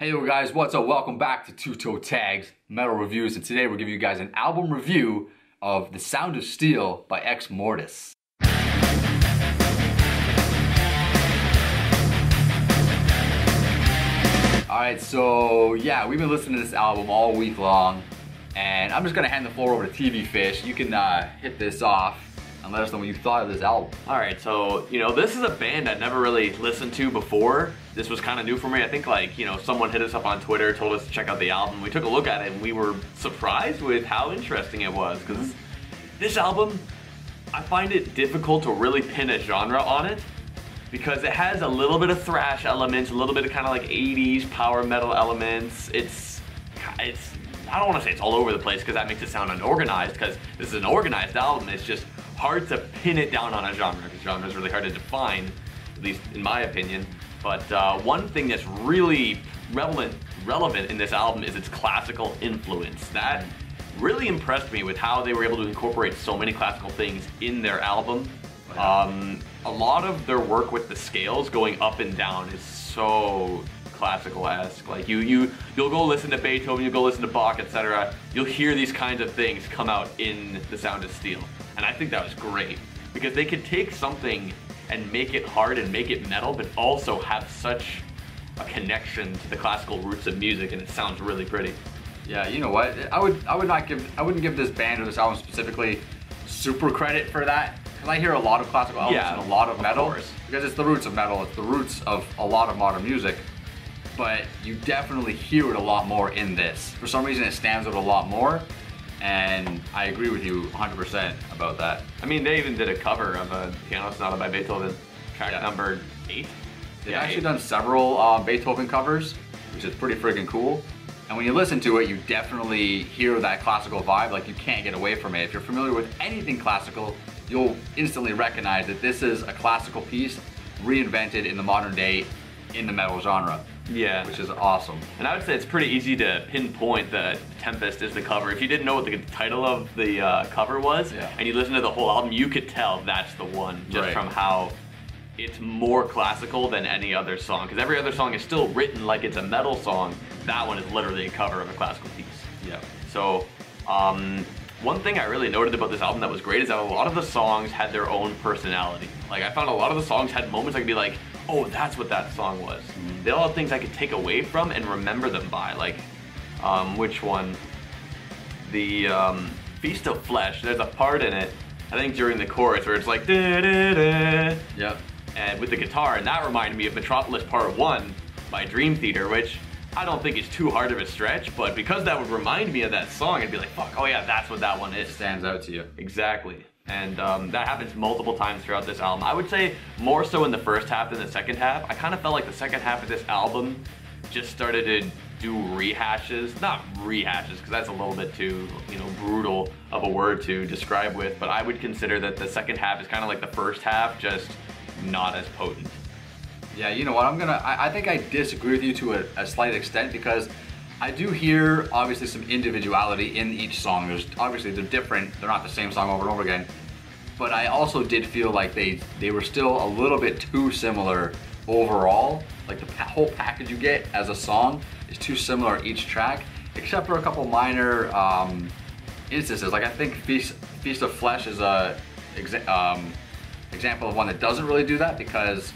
Hey yo guys, what's up? Welcome back to Toe Tags Metal Reviews, and today we're giving you guys an album review of The Sound of Steel by Exmortus. Alright, so yeah, we've been listening to this album all week long, and I'm just gonna hand the floor over to TV Fish. You can hit this off and let us know what you thought of this album. Alright, so, this is a band I'd never really listened to before. This was kind of new for me. I think, someone hit us up on Twitter, told us to check out the album. We took a look at it, and we were surprised with how interesting it was. Because this album, I find it difficult to really pin a genre on it. Because it has a little bit of thrash elements, a little bit of kind of like 80s power metal elements. It's I don't want to say it's all over the place, because that makes it sound unorganized, because this is an organized album. It's just hard to pin it down on a genre, because genre is really hard to define, at least in my opinion. But one thing that's really relevant in this album is its classical influence. That really impressed me with how they were able to incorporate so many classical things in their album. A lot of their work with the scales going up and down is so classical-esque. Like you'll go listen to Beethoven, you'll go listen to Bach, etc. You'll hear these kinds of things come out in The Sound of Steel. And I think that was great, because they could take something and make it hard and make it metal, but also have such a connection to the classical roots of music, and it sounds really pretty. Yeah, you know what? I wouldn't give this band or this album specifically super credit for that, because I hear a lot of classical albums and a lot of metal, because it's the roots of metal, it's the roots of a lot of modern music. But you definitely hear it a lot more in this. For some reason, it stands out a lot more. And I agree with you 100% about that. I mean, they even did a cover of a Piano Sonata by Beethoven, track number 8. They've actually done several Beethoven covers, which is pretty friggin' cool. And when you listen to it, you definitely hear that classical vibe, like you can't get away from it. If you're familiar with anything classical, you'll instantly recognize that this is a classical piece reinvented in the modern day in the metal genre. Yeah. Which is awesome. And I would say it's pretty easy to pinpoint that Tempest is the cover. If you didn't know what the title of the cover was, and you listen to the whole album, you could tell that's the one, just from how it's more classical than any other song. Because every other song is still written like it's a metal song. That one is literally a cover of a classical piece. Yeah. So, one thing I really noted about this album that was great is that a lot of the songs had their own personality. Like, I found a lot of the songs had moments I could be like, oh, that's what that song was. They all have things I could take away from and remember them by. Like, which one? The Feast of Flesh, there's a part in it, I think during the chorus, where it's like, da da da. Yep. And with the guitar, and that reminded me of Metropolis Part 1 by Dream Theater, which I don't think is too hard of a stretch, but because that would remind me of that song, I'd be like, fuck, oh yeah, that's what that one is. It stands out to you. Exactly. And that happens multiple times throughout this album. I would say more so in the first half than the second half. I kind of felt like the second half of this album just started to do rehashes. Not rehashes, because that's a little bit too, brutal of a word to describe with, but I would consider that the second half is kind of like the first half, just not as potent. Yeah, you know what, I think I disagree with you to a slight extent, because I do hear, obviously, some individuality in each song. They're different, they're not the same song over and over again. But I also did feel like they were still a little bit too similar overall. Like the whole package you get as a song is too similar each track, except for a couple minor instances. Like I think Feast of Flesh is a example of one that doesn't really do that, because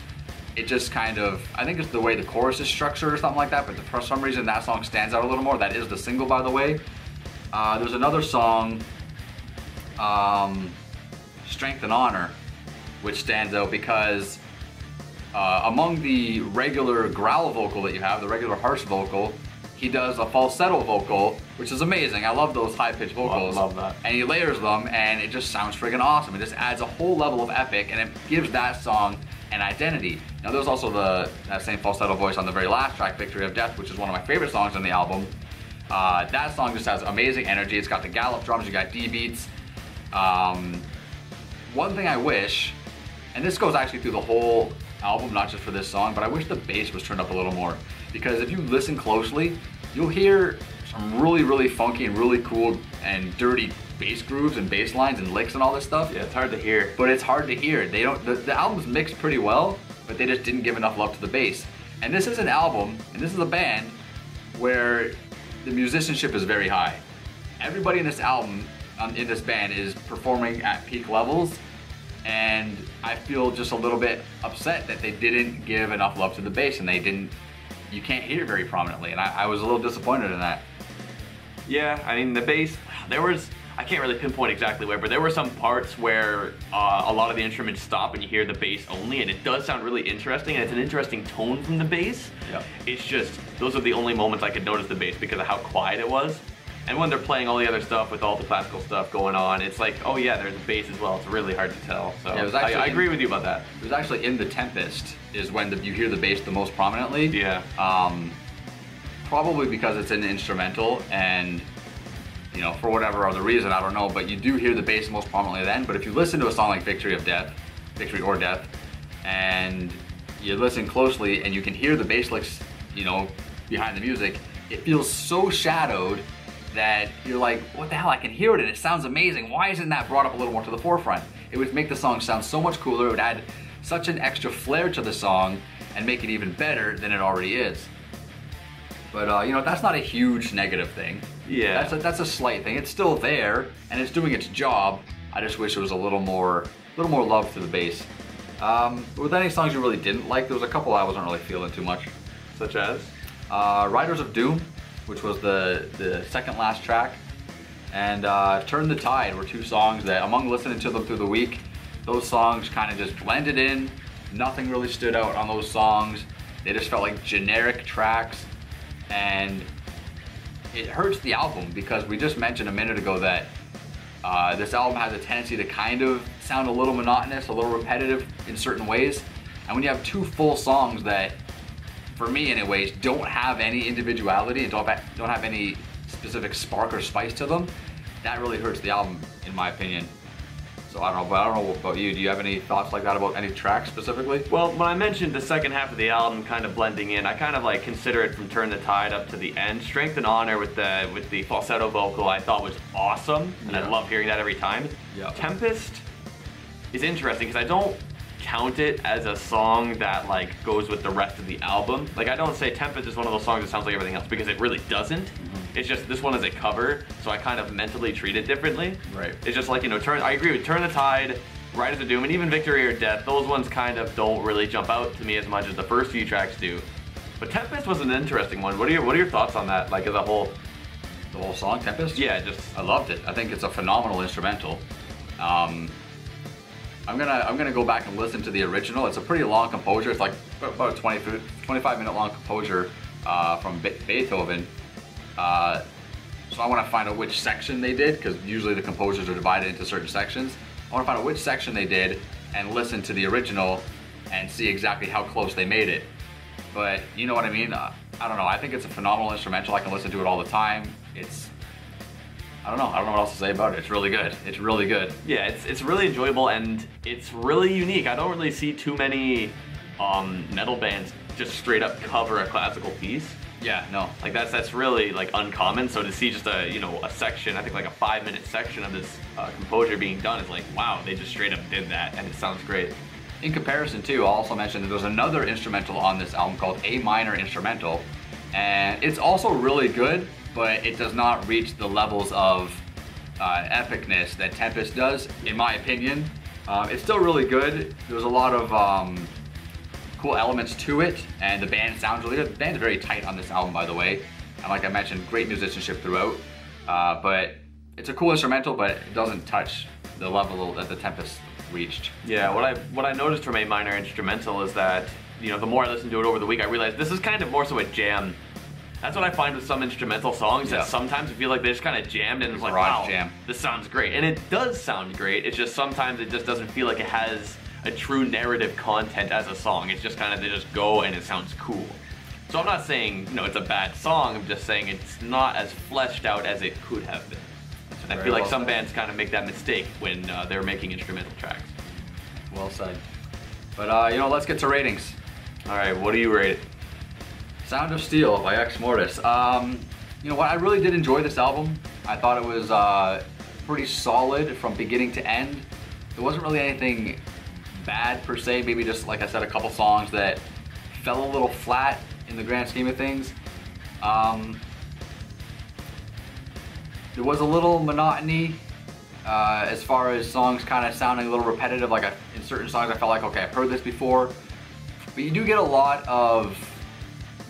it just kind of, I think it's the way the chorus is structured or something like that, but for some reason that song stands out a little more. That is the single, by the way. There's another song, Strength and Honor, which stands out because among the regular growl vocal that you have, the regular harsh vocal, he does a falsetto vocal, which is amazing. I love those high-pitched vocals. Love that. And he layers them, and it just sounds friggin' awesome. It just adds a whole level of epic, and it gives that song an identity. Now there's also that same falsetto voice on the very last track, Victory of Death, which is one of my favorite songs on the album. That song just has amazing energy. It's got the gallop drums, you got D beats. One thing I wish, and this goes actually through the whole album, not just for this song, but I wish the bass was turned up a little more, because if you listen closely, you'll hear some really funky and really cool and dirty bass grooves and bass lines and licks and all this stuff. Yeah, it's hard to hear. But it's hard to hear. The album's mixed pretty well, but they just didn't give enough love to the bass. And this is an album, and this is a band where the musicianship is very high. Everybody in this album, in this band, is performing at peak levels, and I feel just a little bit upset that they didn't give enough love to the bass, and you can't hear it very prominently, and I was a little disappointed in that. Yeah, I mean the bass, I can't really pinpoint exactly where, but there were some parts where a lot of the instruments stop and you hear the bass only, and it does sound really interesting, and it's an interesting tone from the bass. Yep. It's just, those are the only moments I could notice the bass because of how quiet it was. And when they're playing all the other stuff with all the classical stuff going on, it's like, oh yeah, there's a bass as well. It's really hard to tell. So yeah, I agree with you about that. It was actually in The Tempest is when you hear the bass the most prominently. Yeah. Probably because it's an instrumental, and you know, for whatever other reason, I don't know, but you do hear the bass most prominently then. But if you listen to a song like Victory or Death, and you listen closely and you can hear the bass licks, you know, behind the music, it feels so shadowed that you're like, what the hell, I can hear it and it sounds amazing. Why isn't that brought up a little more to the forefront? It would make the song sound so much cooler. It would add such an extra flair to the song and make it even better than it already is. But you know, that's not a huge negative thing. Yeah. That's a slight thing. It's still there and it's doing its job. I just wish there was a little more love to the bass. Were there any songs you really didn't like? There was a couple I wasn't really feeling too much. Such as? Riders of Doom, which was the second last track, and Turn the Tide were two songs that, among listening to them through the week, those songs kind of just blended in. Nothing really stood out on those songs. They just felt like generic tracks, and it hurts the album because we just mentioned a minute ago that this album has a tendency to kind of sound a little monotonous, a little repetitive in certain ways. And when you have two full songs that, for me anyways, don't have any individuality and don't have any specific spark or spice to them, that really hurts the album, in my opinion. So I don't know about you. Do you have any thoughts like that about any tracks specifically? Well, when I mentioned the second half of the album kind of blending in, I kind of like consider it from Turn the Tide up to the end. Strength and Honor with the falsetto vocal I thought was awesome, and I love hearing that every time. Yeah. Tempest is interesting because I don't count it as a song that like goes with the rest of the album. Like, I don't say Tempest is one of those songs that sounds like everything else, because it really doesn't. It's just this one is a cover, so I kind of mentally treat it differently. Right. It's just like, you know, I agree with Turn the Tide, Riders of Doom, and even Victory or Death. Those ones kind of don't really jump out to me as much as the first few tracks do. But Tempest was an interesting one. What are your thoughts on that, like as a whole? The whole song, Tempest? Yeah, I loved it. I think it's a phenomenal instrumental. I'm gonna go back and listen to the original. It's a pretty long composure. It's like about a 25-minute long composure from Beethoven. So I want to find out which section they did, because usually the composers are divided into certain sections. I want to find out which section they did and listen to the original and see exactly how close they made it. But you know what I mean? I don't know. I think it's a phenomenal instrumental. I can listen to it all the time. I don't know what else to say about it. It's really good. It's really good. Yeah, it's really enjoyable and it's really unique. I don't really see too many metal bands just straight up cover a classical piece. Yeah, no. Like that's really like uncommon. So to see just a section, I think like a 5-minute section of this composure being done is like, wow, they just straight up did that and it sounds great. In comparison too, I'll also mention that there's another instrumental on this album called A Minor Instrumental, and it's also really good, but it does not reach the levels of epicness that Tempest does, in my opinion. It's still really good. There's a lot of cool elements to it, and the band sounds really good. The band's very tight on this album, by the way. And like I mentioned, great musicianship throughout. But it's a cool instrumental, but it doesn't touch the level that the Tempest reached. Yeah, what I noticed from A Minor Instrumental is that, you know, the more I listened to it over the week, I realized this is kind of more so a jam. That's what I find with some instrumental songs, that sometimes I feel like they just kind of jammed and it's like, wow, this sounds great. And it does sound great, it's just sometimes it just doesn't feel like it has a true narrative content as a song. It's just kind of, they just go and it sounds cool. So I'm not saying, you know, it's a bad song, I'm just saying it's not as fleshed out as it could have been. And I feel like some bands kind of make that mistake when they're making instrumental tracks. Well said. But you know, let's get to ratings. All right, what do you rate it? Sound of Steel by Exmortus. You know what, I really did enjoy this album. I thought it was pretty solid from beginning to end. There wasn't really anything bad per se, maybe just, like I said, a couple songs that fell a little flat in the grand scheme of things. There was a little monotony as far as songs kind of sounding a little repetitive. Like in certain songs I felt like, okay, I've heard this before. But you do get a lot of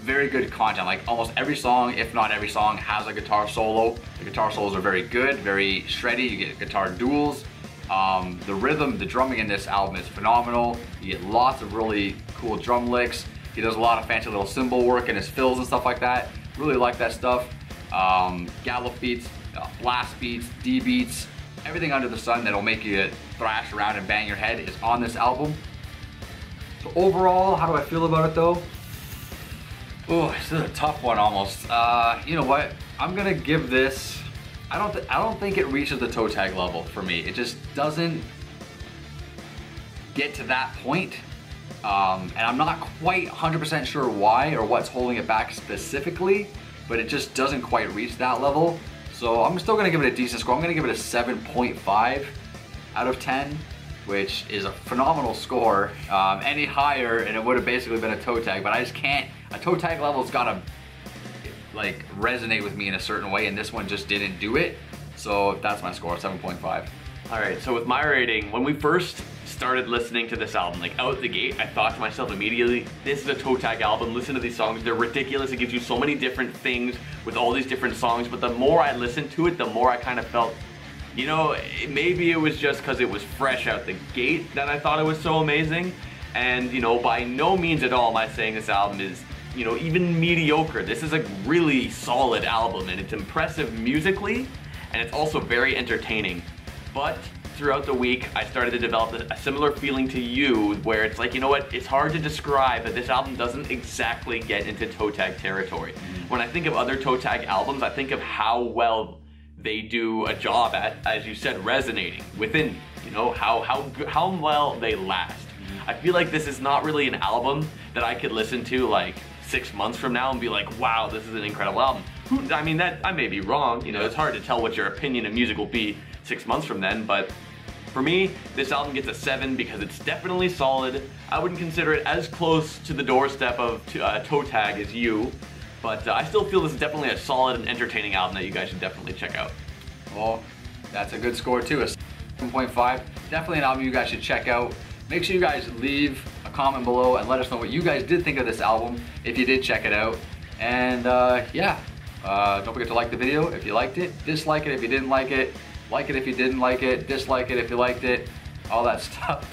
very good content. Like almost every song, if not every song, has a guitar solo. The guitar solos are very good, very shreddy. You get guitar duels. The rhythm, the drumming in this album is phenomenal. You get lots of really cool drum licks. He does a lot of fancy little cymbal work in his fills and stuff like that. Really like that stuff. Gallop beats, blast beats, D beats, everything under the sun that'll make you thrash around and bang your head is on this album. So overall, how do I feel about it though? Oh, this is a tough one almost. You know what? I'm gonna give this. I don't think it reaches the toe tag level for me. It just doesn't get to that point. And I'm not quite 100% sure why or what's holding it back specifically, but it just doesn't quite reach that level. So I'm still gonna give it a decent score. I'm gonna give it a 7.5 out of 10, which is a phenomenal score. Any higher and it would have basically been a toe tag, but I just can't. A toe tag level's gotta like resonate with me in a certain way, and this one just didn't do it. So that's my score, 7.5. All right, so with my rating, when we first started listening to this album, like out the gate, I thought to myself immediately, this is a toe tag album. Listen to these songs, they're ridiculous. It gives you so many different things with all these different songs, but the more I listened to it, the more I kind of felt, you know, maybe it was just because it was fresh out the gate that I thought it was so amazing. And, you know, by no means at all am I saying this album is, you know, even mediocre. This is a really solid album, and it's impressive musically, and it's also very entertaining. But throughout the week, I started to develop a similar feeling to you, where it's like, you know what, it's hard to describe, but this album doesn't exactly get into toe tag territory. When I think of other toe tag albums, I think of how well they do a job at, as you said, resonating within me. You know, how well they last. I feel like this is not really an album that I could listen to like 6 months from now and be like, wow, this is an incredible album. I mean, that I may be wrong, you know, it's hard to tell what your opinion of music will be 6 months from then, but for me, this album gets a 7 because it's definitely solid. I wouldn't consider it as close to the doorstep of toe tag as you, but I still feel this is definitely a solid and entertaining album that you guys should definitely check out. Well, that's a good score too, a 7.5. Definitely an album you guys should check out. Make sure you guys leave a comment below and let us know what you guys did think of this album, if you did check it out. And yeah, don't forget to like the video if you liked it, dislike it if you didn't like it if you didn't like it, dislike it if you liked it, all that stuff.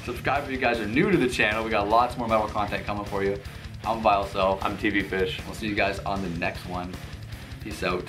Subscribe if you guys are new to the channel. We got lots more metal content coming for you. I'm Vile Self. I'm TV Fish. We'll see you guys on the next one. Peace out.